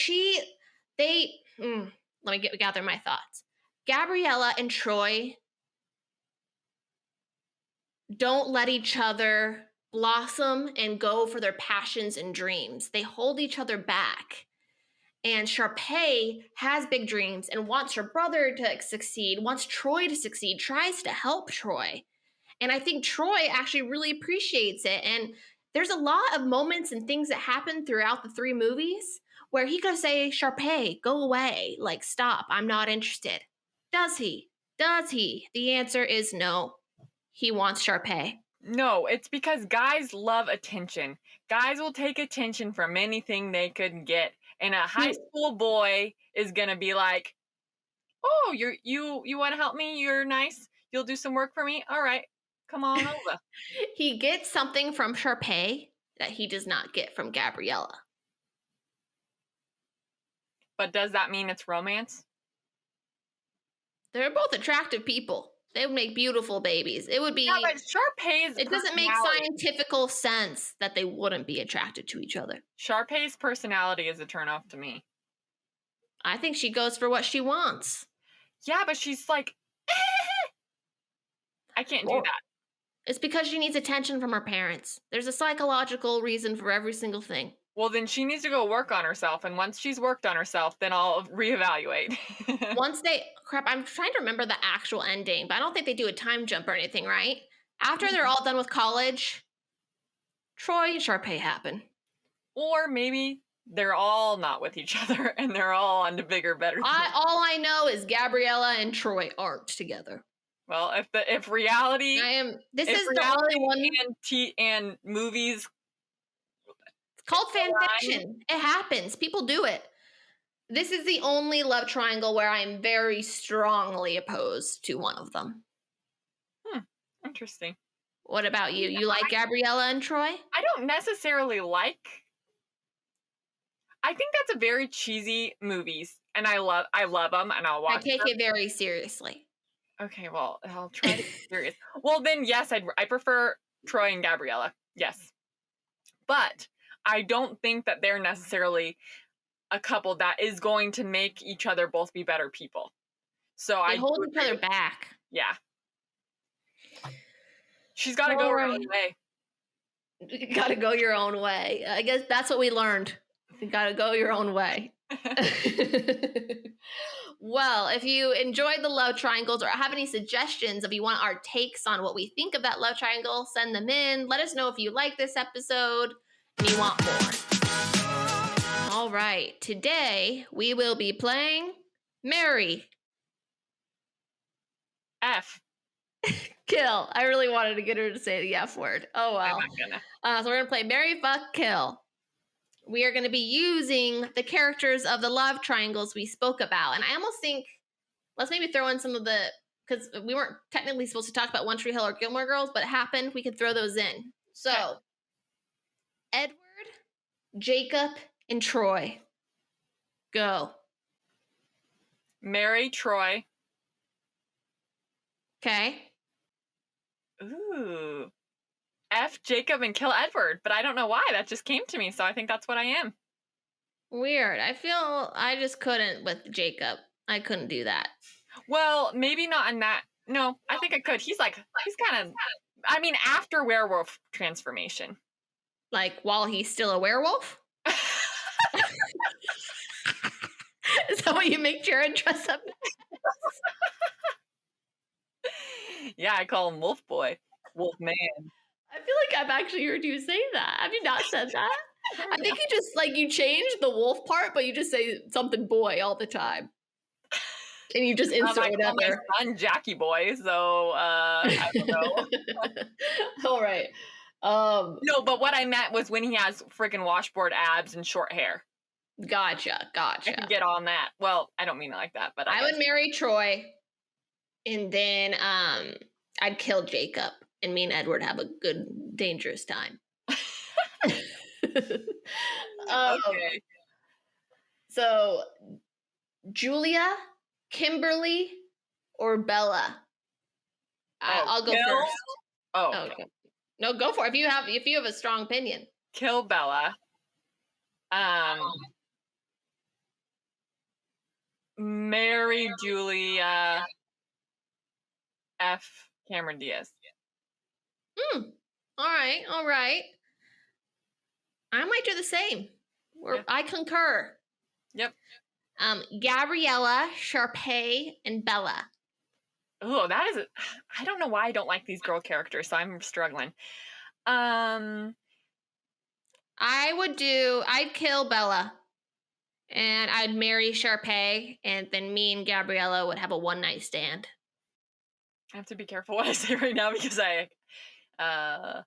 let me gather my thoughts. Gabriella and Troy don't let each other blossom and go for their passions and dreams. They hold each other back. And Sharpay has big dreams and wants her brother to succeed, wants Troy to succeed, tries to help Troy. And I think Troy actually really appreciates it. And there's a lot of moments and things that happen throughout the 3 movies where he could say, Sharpay, go away. Like, stop. I'm not interested. Does he? The answer is no. He wants Sharpay. No, it's because guys love attention. Guys will take attention from anything they could get. And a high school boy is going to be like, oh, you want to help me? You're nice. You'll do some work for me? All right. Come on over. He gets something from Sharpay that he does not get from Gabriella. But does that mean it's romance? They're both attractive people. They would make beautiful babies. It would be... Yeah, but Sharpay's... It doesn't make scientifical sense that they wouldn't be attracted to each other. Sharpay's personality is a turnoff to me. I think she goes for what she wants. Yeah, but she's like... I can't do that. It's because she needs attention from her parents. There's a psychological reason for every single thing. Well, then she needs to go work on herself, and once she's worked on herself, then I'll reevaluate. I'm trying to remember the actual ending, but I don't think they do a time jump or anything, right? After they're all done with college, Troy and Sharpay happen. Or maybe they're all not with each other and they're all on to bigger, better things. All I know is Gabriella and Troy aren't together. Well, if reality, This if is reality the only one. and movies, It's called fan fiction. It happens. People do it. This is the only love triangle where I'm very strongly opposed to one of them. Interesting. What about you? You like Gabriella and Troy? I don't necessarily like. I think that's a very cheesy movies, and I love them, and I'll watch. I take it very seriously. Okay, well, I'll try to be serious. Well, then yes, I prefer Troy and Gabriella. Yes, but I don't think that they're necessarily a couple that is going to make each other both be better people. So they hold each other back. Yeah. She's got to go her own way. You got to go your own way. I guess that's what we learned. You got to go your own way. Well, if you enjoyed the love triangles or have any suggestions, if you want our takes on what we think of that love triangle, send them in. Let us know if you like this episode and you want more. All right. Today, we will be playing Marry. F. Kill. I really wanted to get her to say the F word. Oh, well. I'm not gonna. So we're going to play Marry, Fuck, Kill. We are going to be using the characters of the love triangles we spoke about. And I almost think, let's maybe throw in some of the, because we weren't technically supposed to talk about One Tree Hill or Gilmore Girls, but it happened. We could throw those in. So, okay. Edward, Jacob, and Troy. Go. Marry Troy. Okay. Ooh. F Jacob and kill Edward, but I don't know why. That just came to me, so I think that's what I am. Weird. I feel I just couldn't with Jacob. I couldn't do that. Well, maybe not in that. No, I think I could. He's kind of, I mean, after werewolf transformation. Like while he's still a werewolf? Is that what you make Jared dress up? Yeah, I call him Wolf Boy. Wolf Man. I feel like I've actually heard you say that. Have you not said that? I think you just, you change the wolf part, but you just say something boy all the time. And you just insert whatever. My son Jackie Boy, so I don't know. All right. No, but what I meant was when he has freaking washboard abs and short hair. Gotcha. I can get on that. Well, I don't mean it like that, but I would marry Troy, and then I'd kill Jacob. And me and Edward have a good, dangerous time. Okay. So, Julia, Kimberly, or Bella? I'll go first. Oh, okay. No, go for it. If you have a strong opinion. Kill Bella. Marry Julia. F Cameron Diaz. All right. I might do the same. I concur. Yep. Gabriella, Sharpay, and Bella. Oh, I don't know why I don't like these girl characters, so I'm struggling. I'd kill Bella. And I'd marry Sharpay, and then me and Gabriella would have a one-night stand. I have to be careful what I say right now because Why?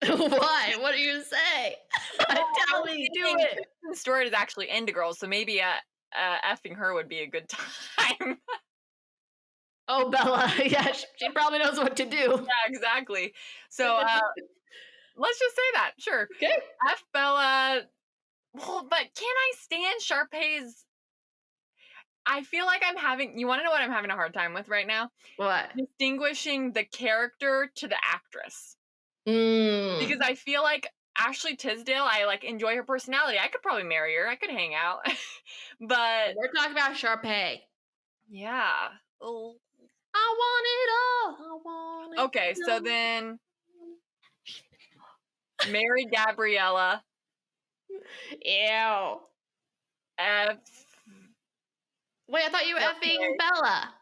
What do you say? Tell me, do it. The story is actually into girls, so maybe effing her would be a good time. Oh, Bella. Yeah, she probably knows what to do. Yeah, exactly. So let's just say that. Sure. Okay. F Bella. Well, but can I stand Sharpay's? I feel like you want to know what I'm having a hard time with right now? What? Distinguishing the character to the actress. Because I feel like Ashley Tisdale, I enjoy her personality. I could probably marry her. I could hang out. But we're talking about Sharpay. Yeah. Oh. I want it all. I want it Okay, so then marry Gabriella. Ew. F. Wait, I thought you were effing Bella.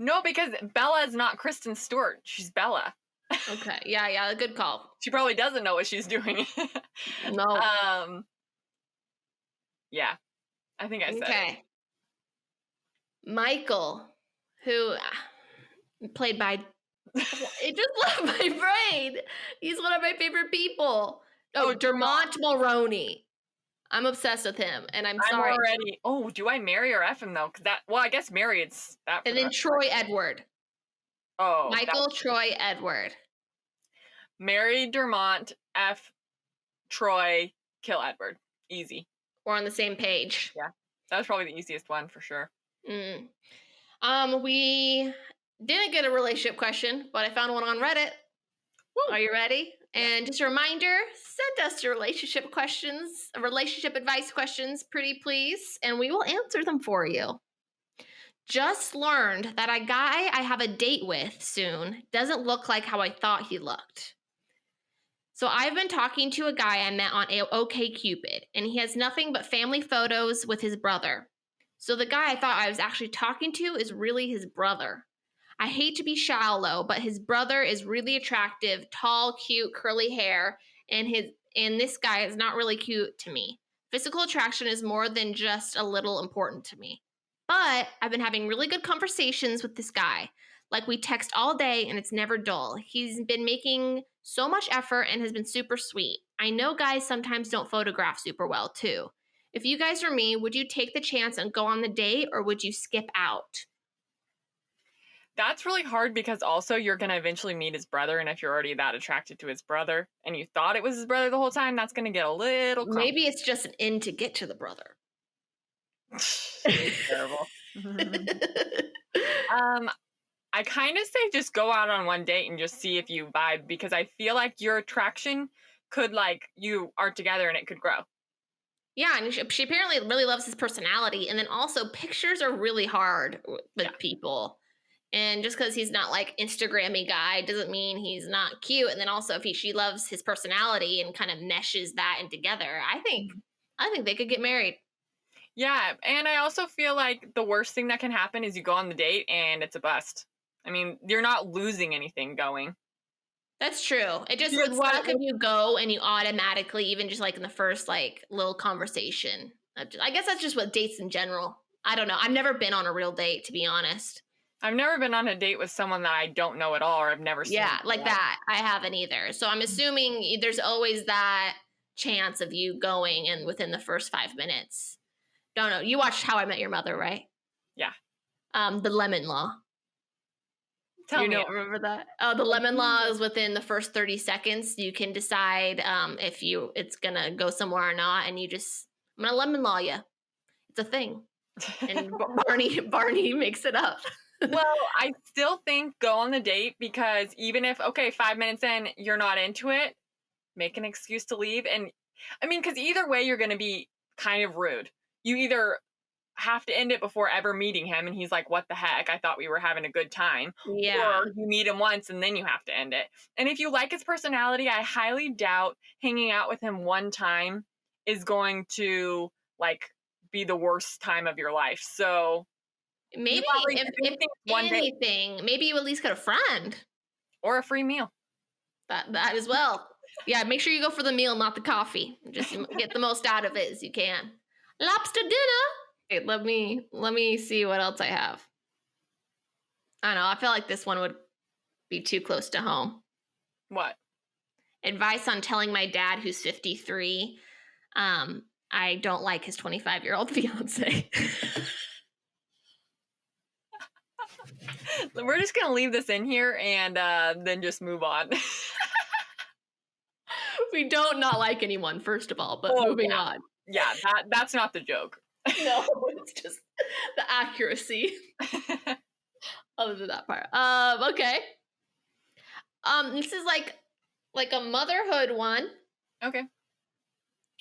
No, because Bella is not Kristen Stewart. She's Bella. Okay. Yeah. Good call. She probably doesn't know what she's doing. No. Yeah, I think I said it. Okay. Michael, who played by it just left my brain. He's one of my favorite people. Oh, Dermot Mulroney. I'm obsessed with him, and I'm sorry. Already. Oh, do I marry or F him though? Because that. Well, I guess marry. It's that. And then Troy Edward. Oh, Michael Troy Edward. Marry Dermot, F Troy, kill Edward. Easy. We're on the same page. Yeah, that was probably the easiest one for sure. We didn't get a relationship question, but I found one on Reddit. Woo. Are you ready? And just a reminder, send us your relationship questions, relationship advice questions, pretty please, and we will answer them for you. Just learned that a guy I have a date with soon doesn't look like how I thought he looked. So I've been talking to a guy I met on OkCupid, and he has nothing but family photos with his brother. So the guy I thought I was actually talking to is really his brother. I hate to be shallow, but his brother is really attractive, tall, cute, curly hair, and this guy is not really cute to me. Physical attraction is more than just a little important to me. But I've been having really good conversations with this guy. Like, we text all day and it's never dull. He's been making so much effort and has been super sweet. I know guys sometimes don't photograph super well too. If you guys were me, would you take the chance and go on the date, or would you skip out? That's really hard because also you're going to eventually meet his brother. And if you're already that attracted to his brother and you thought it was his brother the whole time, that's going to get a little complicated. Maybe it's just an in to get to the brother. Terrible. I kind of say just go out on one date and just see if you vibe, because I feel like your attraction could, like, you are together and it could grow. Yeah, and she apparently really loves his personality. And then also, pictures are really hard with people. And just because he's not like Instagram-y guy doesn't mean he's not cute. And then also, if she loves his personality and kind of meshes that in together, I think they could get married. Yeah, and I also feel like the worst thing that can happen is you go on the date and it's a bust. I mean, you're not losing anything going. That's true. It just would suck if you go and you automatically, even just like in the first like little conversation. I guess that's just what dates in general. I don't know. I've never been on a real date, to be honest. I've never been on a date with someone that I don't know at all, or I've never seen. Yeah, like that. I haven't either. So I'm assuming there's always that chance of you going and within the first 5 minutes. Don't know. You watched How I Met Your Mother, right? Yeah. The lemon law. Remember that? Oh, the lemon law is within the first 30 seconds. You can decide if it's gonna go somewhere or not, and I'm gonna lemon law you. It's a thing. And Barney makes it up. Well, I still think go on the date, because even if 5 minutes in you're not into it, make an excuse to leave. And I mean, because either way you're gonna be kind of rude. You either have to end it before ever meeting him, and he's like, what the heck, I thought we were having a good time. Yeah. Or you meet him once and then you have to end it. And if you like his personality, I highly doubt hanging out with him one time is going to like be the worst time of your life. So maybe if anything, maybe you at least get a friend or a free meal. That as well. Yeah, make sure you go for the meal, not the coffee. Just get the most out of it as you can. Lobster dinner. Okay, let me see what else I have. I don't know. I feel like this one would be too close to home. What? Advice on telling my dad, who's 53, I don't like his 25-year-old fiance. We're just gonna leave this in here and then just move on. We don't not like anyone, first of all, but moving on. Yeah, that's not the joke. No, it's just the accuracy. Other than that part. Okay. This is like a motherhood one. Okay.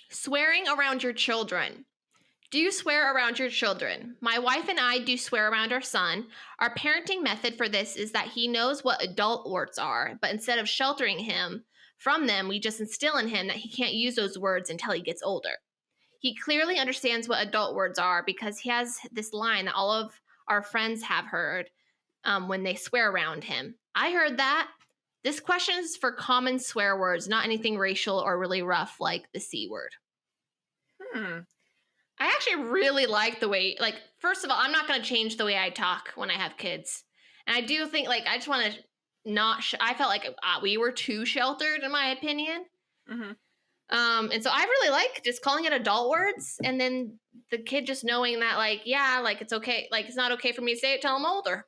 Swearing around your children. Do you swear around your children? My wife and I do swear around our son. Our parenting method for this is that he knows what adult words are, but instead of sheltering him from them, we just instill in him that he can't use those words until he gets older. He clearly understands what adult words are because he has this line that all of our friends have heard when they swear around him. I heard that. This question is for common swear words, not anything racial or really rough like the C word. Hmm. I actually really like the way, like, first of all, I'm not going to change the way I talk when I have kids. And I do think, like, I just want to not, I felt like we were too sheltered, in my opinion. Mm-hmm. And so I really like just calling it adult words, and then the kid just knowing that, like, yeah, like, it's okay. Like, it's not okay for me to say it till I'm older.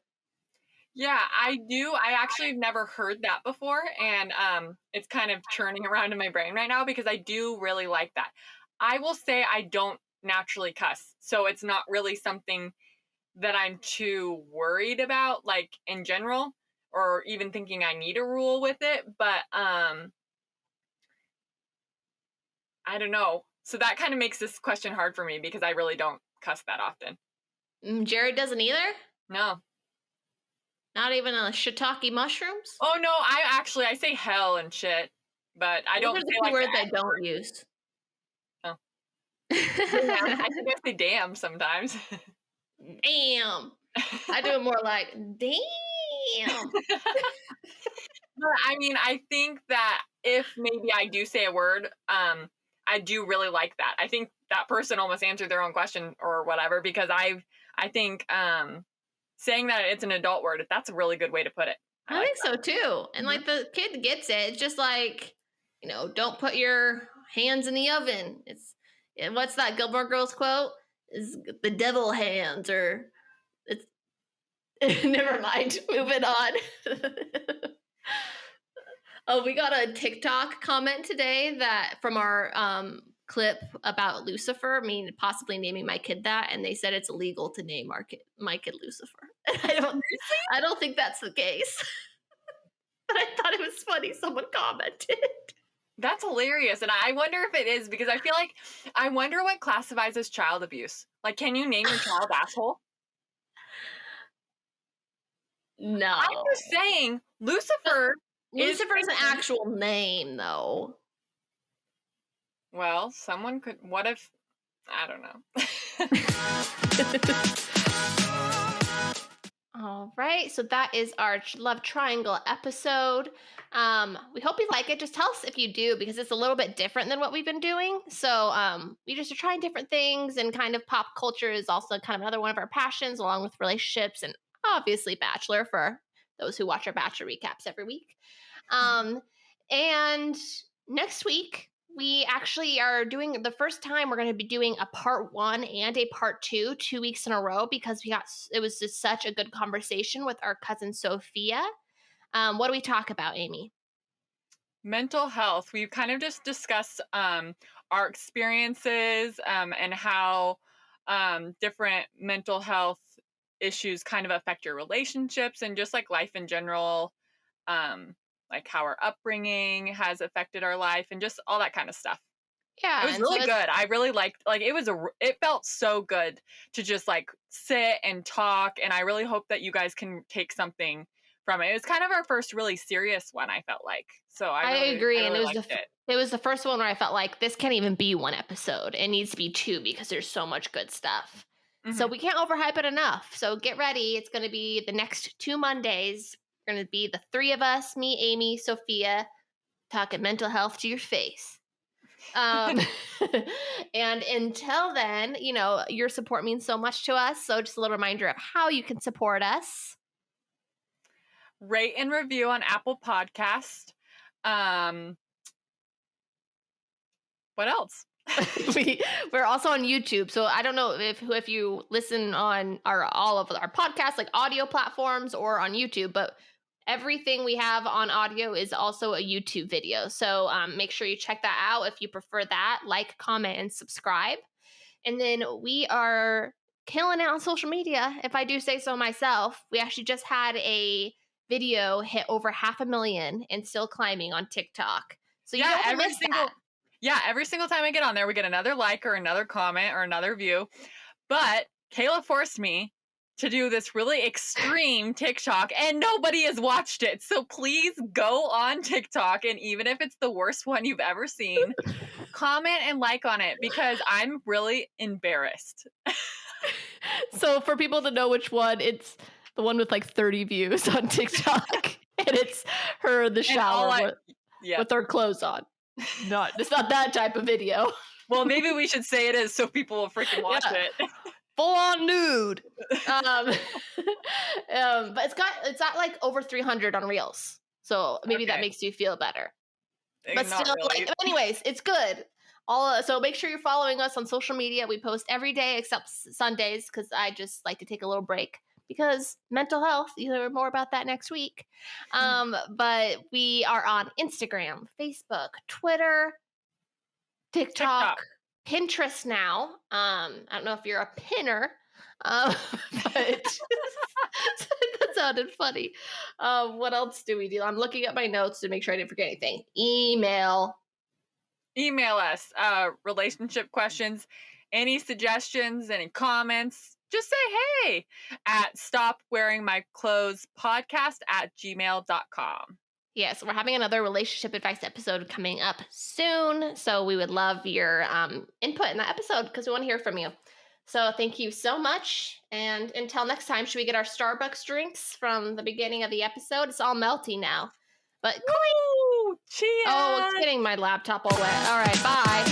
Yeah, I do. I actually have never heard that before, and it's kind of churning around in my brain right now because I do really like that. I will say I don't naturally cuss, so it's not really something that I'm too worried about, like in general, or even thinking I need a rule with it. But I don't know. So that kind of makes this question hard for me because I really don't cuss that often. Jared doesn't either? No. Not even a shiitake mushrooms? Oh no, I say hell and shit, but I don't Those are the say two like words the I F don't word. use. Oh. Damn, I think I say damn sometimes. Damn. I do it more like, damn. But I mean, I think that if maybe I do say a word, I do really like that. I think that person almost answered their own question or whatever because I think saying that it's an adult word, that's a really good way to put it. I I like think so too. And Mhm. like the kid gets it. It's just like, don't put your hands in the oven. What's that Gilmore Girls quote? Is the devil hands, or it's never mind. Moving on. Oh, we got a TikTok comment today that from our clip about Lucifer, possibly naming my kid that, and they said it's illegal to name my kid Lucifer. I don't think that's the case. But I thought it was funny. Someone commented. That's hilarious. And I wonder if it is because I wonder what classifies as child abuse. Like, can you name your child asshole? No. I'm just saying, Lucifer Lucifer's an actual name, though. Well, someone could. What if? I don't know. All right, so that is our love triangle episode. We hope you like it. Just tell us if you do, because it's a little bit different than what we've been doing. So we just are trying different things, and kind of pop culture is also kind of another one of our passions, along with relationships and obviously Bachelor for those who watch our Bachelor recaps every week. And next week, we actually are doing the first time we're going to be doing a part 1 and a part 2 2 weeks in a row because it was just such a good conversation with our cousin Sophia. What do we talk about, Amy? Mental health. We've kind of just discussed our experiences and how different mental health issues kind of affect your relationships and just like life in general, like how our upbringing has affected our life and just all that kind of stuff. Yeah, It was really good. I really liked, like, it felt so good to just like sit and talk. And I really hope that you guys can take something from it. It was kind of our first really serious one, I felt like. So I agree. And really it liked it. It was the first one where I felt like this can't even be one episode. It needs to be 2 because there's so much good stuff. So we can't overhype it enough. So get ready. It's going to be the next 2 Mondays. We're going to be the 3 of us, me, Amy, Sophia, talking mental health to your face. And until then, your support means so much to us. So just a little reminder of how you can support us. Rate and review on Apple Podcast. What else? We're also on YouTube. So I don't know if you listen on all of our podcasts, like audio platforms, or on YouTube, but everything we have on audio is also a YouTube video. So make sure you check that out if you prefer that. Like, comment, and subscribe. And then we are killing it on social media, if I do say so myself. We actually just had a video hit over 500,000 and still climbing on TikTok. So you don't miss that. Yeah, every single time I get on there, we get another like or another comment or another view. But Kayla forced me to do this really extreme TikTok and nobody has watched it. So please go on TikTok, and even if it's the worst one you've ever seen, comment and like on it because I'm really embarrassed. So for people to know which one, it's the one with like 30 views on TikTok. And it's her in the shower with her clothes on. It's not that type of video. Well, maybe we should say it is so people will freaking watch it. Full on nude. But it's got like over 300 on Reels. So maybe that makes you feel better. But Not still, really. like, anyways, it's good. So make sure you're following us on social media. We post every day except Sundays because I just like to take a little break because mental health. You'll hear more about that next week. But we are on Instagram, Facebook, Twitter, TikTok. Pinterest now. I don't know if you're a pinner, but that sounded funny. What else do we do? I'm looking at my notes to make sure I didn't forget anything. Email us relationship questions, any suggestions, any comments. Just say hey at stopwearingmyclothespodcast@gmail.com. Yes, we're having another relationship advice episode coming up soon. So we would love your input in that episode because we want to hear from you. So thank you so much. And until next time, should we get our Starbucks drinks from the beginning of the episode? It's all melty now. But Woo! Cheers! Oh, it's getting my laptop all wet. All right, bye.